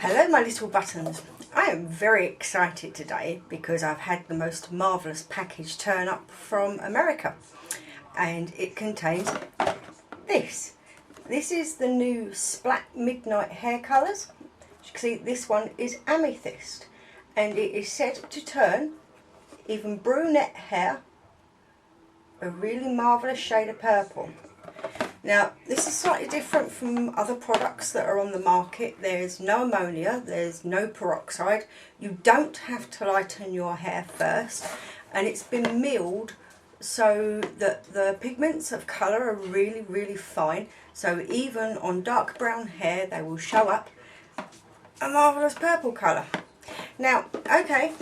Hello my little buttons. I am very excited today because I've had the most marvellous package turn up from America, and it contains this. This is the new SPLAT Midnight hair colours. As you can see, this one is Amethyst, and it is said to turn even brunette hair a really marvellous shade of purple. Now, this is slightly different from other products that are on the market. There's no ammonia, there's no peroxide. You don't have to lighten your hair first, and it's been milled so that the pigments of colour are really fine. So even on dark brown hair, they will show up a marvellous purple colour. Now, okay,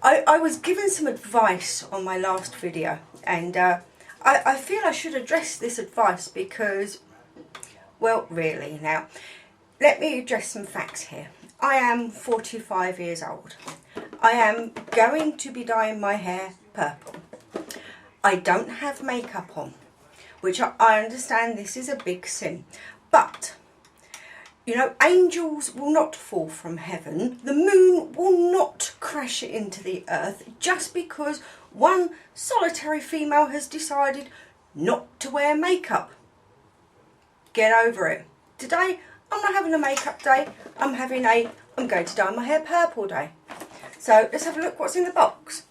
I was given some advice on my last video, and I feel I should address this advice because, well, really, now, let me address some facts here. I am 45 years old. I am going to be dyeing my hair purple. I don't have makeup on, which I understand this is a big sin. But, you know, angels will not fall from heaven. The moon will not crash into the earth just because one solitary female has decided not to wear makeup. Get over it. Today, I'm not having a makeup day. I'm going to dye my hair purple day. So let's have a look what's in the box.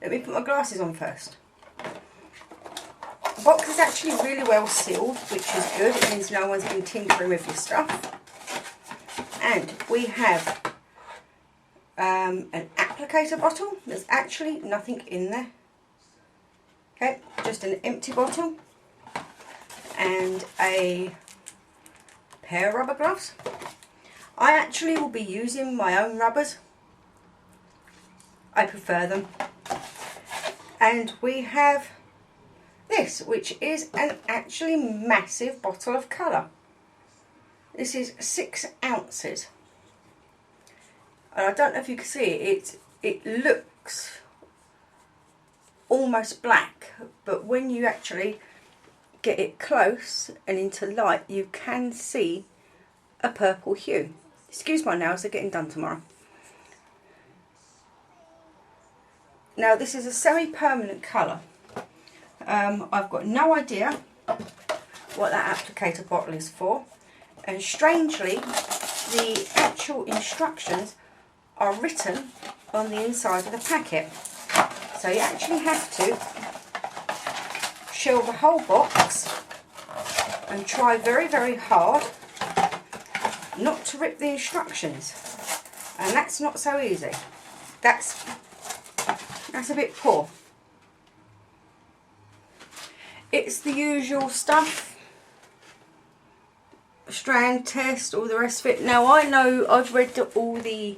Let me put my glasses on first. The box is actually really well sealed, which is good. It means no one's been tinkering with your stuff. And we have an applicator bottle. There's actually nothing in there. Okay, just an empty bottle and a pair of rubber gloves. I actually will be using my own rubbers. I prefer them. And we have this, which is an actually massive bottle of colour. This is 6 ounces. And I don't know if you can see it, it looks almost black, but when you actually get it close and into light, you can see a purple hue. Excuse my nails, they're getting done tomorrow. Now, this is a semi-permanent colour. I've got no idea what that applicator bottle is for, and strangely the actual instructions are written on the inside of the packet. So you actually have to shell the whole box and try very hard not to rip the instructions, and that's not so easy. That's a bit poor. It's the usual stuff, strand test, all the rest of it. Now, I know I've read all the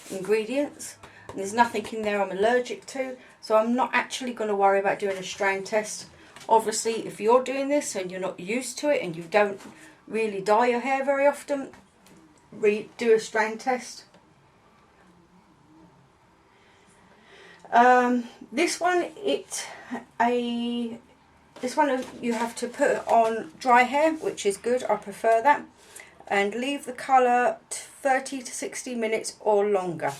ingredients, and there's nothing in there I'm allergic to, so I'm not actually going to worry about doing a strand test. Obviously, if you're doing this and you're not used to it and you don't really dye your hair very often, do a strand test. This one you have to put on dry hair, which is good. I prefer that, and leave the colour 30 to 60 minutes or longer.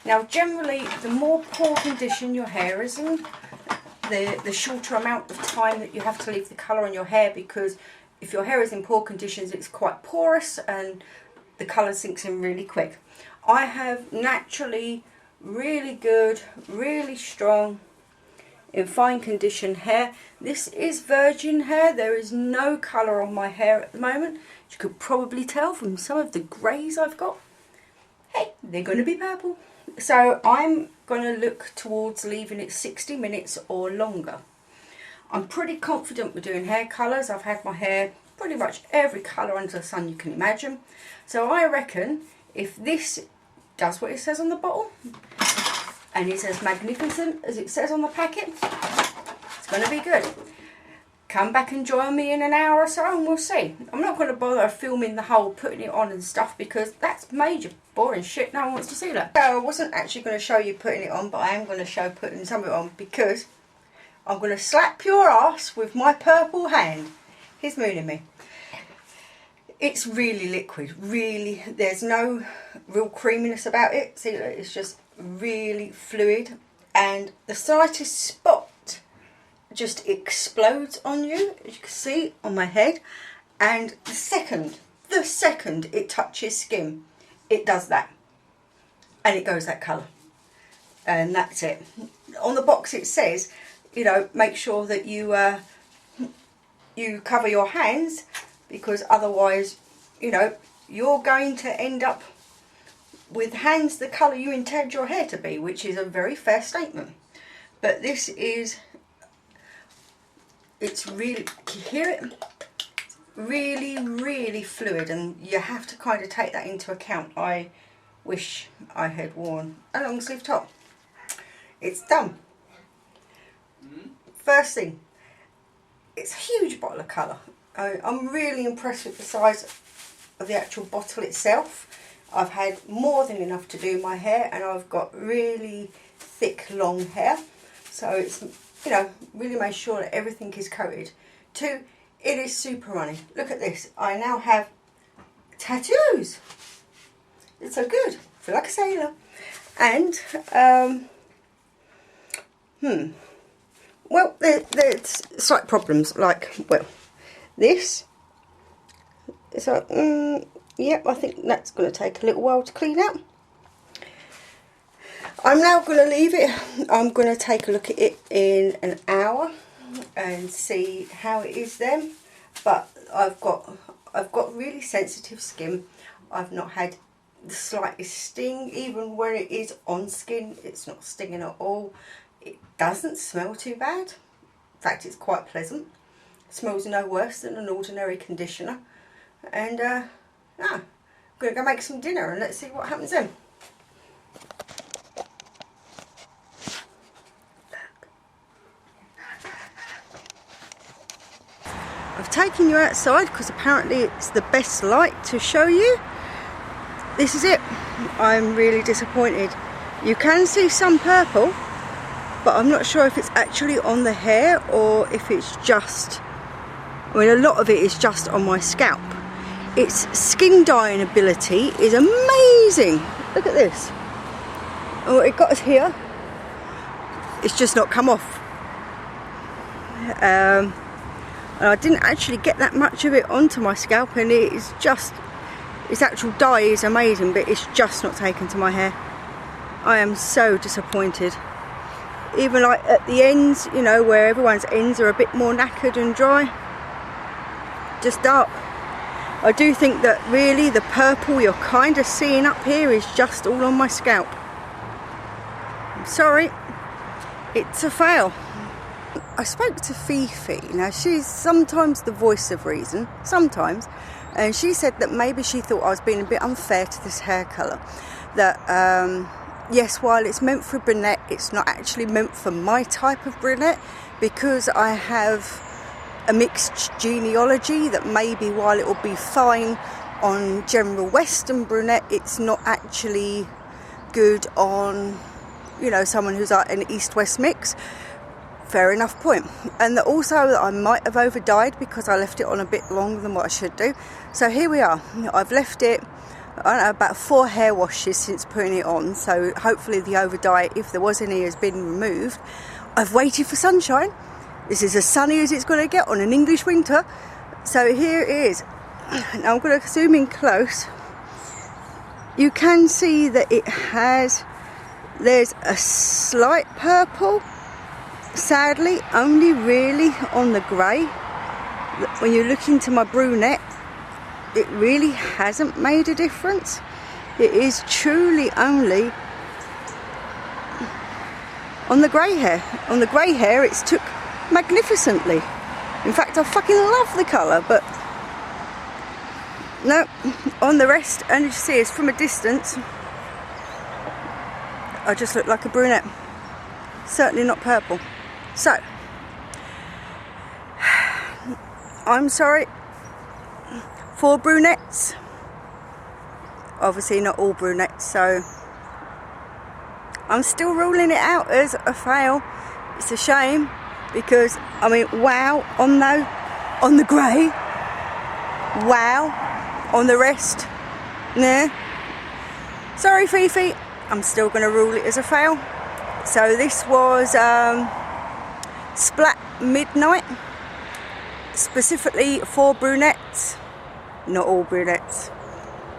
Now, generally, the more poor condition your hair is in, the shorter amount of time that you have to leave the colour on your hair, because if your hair is in poor conditions, it's quite porous and the colour sinks in really quick. I have naturally really good, really strong, in fine condition hair. This is virgin hair. There is no colour on my hair at the moment. You could probably tell from some of the greys I've got. Hey, they're going to be purple. So I'm going to look towards leaving it 60 minutes or longer. I'm pretty confident with doing hair colours. I've had my hair pretty much every colour under the sun you can imagine. So I reckon if this does what it says on the bottle, and it's as magnificent as it says on the packet, it's going to be good. Come back and join me in an hour or so and we'll see. I'm not going to bother filming the whole putting it on and stuff, because that's major boring shit. No one wants to see that. So I wasn't actually going to show you putting it on, but I am going to show putting some of it on, because I'm going to slap your ass with my purple hand. He's mooning me. It's really liquid, really, there's no real creaminess about it. See, it's just really fluid, and the slightest spot just explodes on you, as you can see on my head. And the second it touches skin, it does that, and it goes that colour, and that's it. On the box it says, you know, make sure that you you cover your hands, because otherwise, you know, you're going to end up with hands the colour you intend your hair to be, which is a very fair statement. But this is, it's really, can you hear it? Really, really fluid, and you have to kind of take that into account. I wish I had worn a long sleeve top. It's done. First thing, it's a huge bottle of colour. I'm really impressed with the size of the actual bottle itself. I've had more than enough to do my hair, and I've got really thick long hair, so it's, you know, really made sure that everything is coated. 2, it is super runny. Look at this, I now have tattoos. It's so good, I feel like a sailor. And well, there's slight problems, like, well, this, it's like, yep, I think that's going to take a little while to clean out. I'm now going to leave it. I'm going to take a look at it in an hour and see how it is then. But I've got really sensitive skin. I've not had the slightest sting, even where it is on skin. It's not stinging at all. It doesn't smell too bad. In fact, it's quite pleasant. It smells no worse than an ordinary conditioner. And I'm going to go make some dinner, and let's see what happens then. I've taken you outside because apparently it's the best light to show you. This is it. I'm really disappointed. You can see some purple, but I'm not sure if it's actually on the hair or if it's just, I mean, a lot of it is just on my scalp. Its skin dyeing ability is amazing. Look at this. Oh, it got us here. It's just not come off. And I didn't actually get that much of it onto my scalp, and it is just, its actual dye is amazing, but it's just not taken to my hair. I am so disappointed. Even like at the ends, you know, where everyone's ends are a bit more knackered and dry, just dark. I do think that really the purple you're kind of seeing up here is just all on my scalp. I'm sorry, it's a fail. I spoke to Fifi. Now, she's sometimes the voice of reason, sometimes, and she said that maybe she thought I was being a bit unfair to this hair colour. That yes, while it's meant for brunette, it's not actually meant for my type of brunette, because I have a mixed genealogy, that maybe while it will be fine on general Western brunette, it's not actually good on, you know, someone who's like an East-West mix. Fair enough point. And that also that I might have over dyed because I left it on a bit longer than what I should do. So here we are. I've left it, I don't know, about 4 hair washes since putting it on, so hopefully the over dye, if there was any, has been removed. I've waited for sunshine. This is as sunny as it's going to get on an English winter. So here it is. Now I'm going to zoom in close. You can see that it has, there's a slight purple, sadly only really on the grey. When you look into my brunette, it really hasn't made a difference. It is truly only on the grey hair. On the grey hair it's took magnificently. In fact, I fucking love the colour, but no, on the rest, and you see it's from a distance, I just look like a brunette. Certainly not purple. So, I'm sorry for brunettes. Obviously not all brunettes, so I'm still ruling it out as a fail. It's a shame, because I mean, wow, on the grey, wow, on the rest. Nah. Sorry Fifi, I'm still going to rule it as a fail. So this was Splat Midnight, specifically for brunettes. Not all brunettes.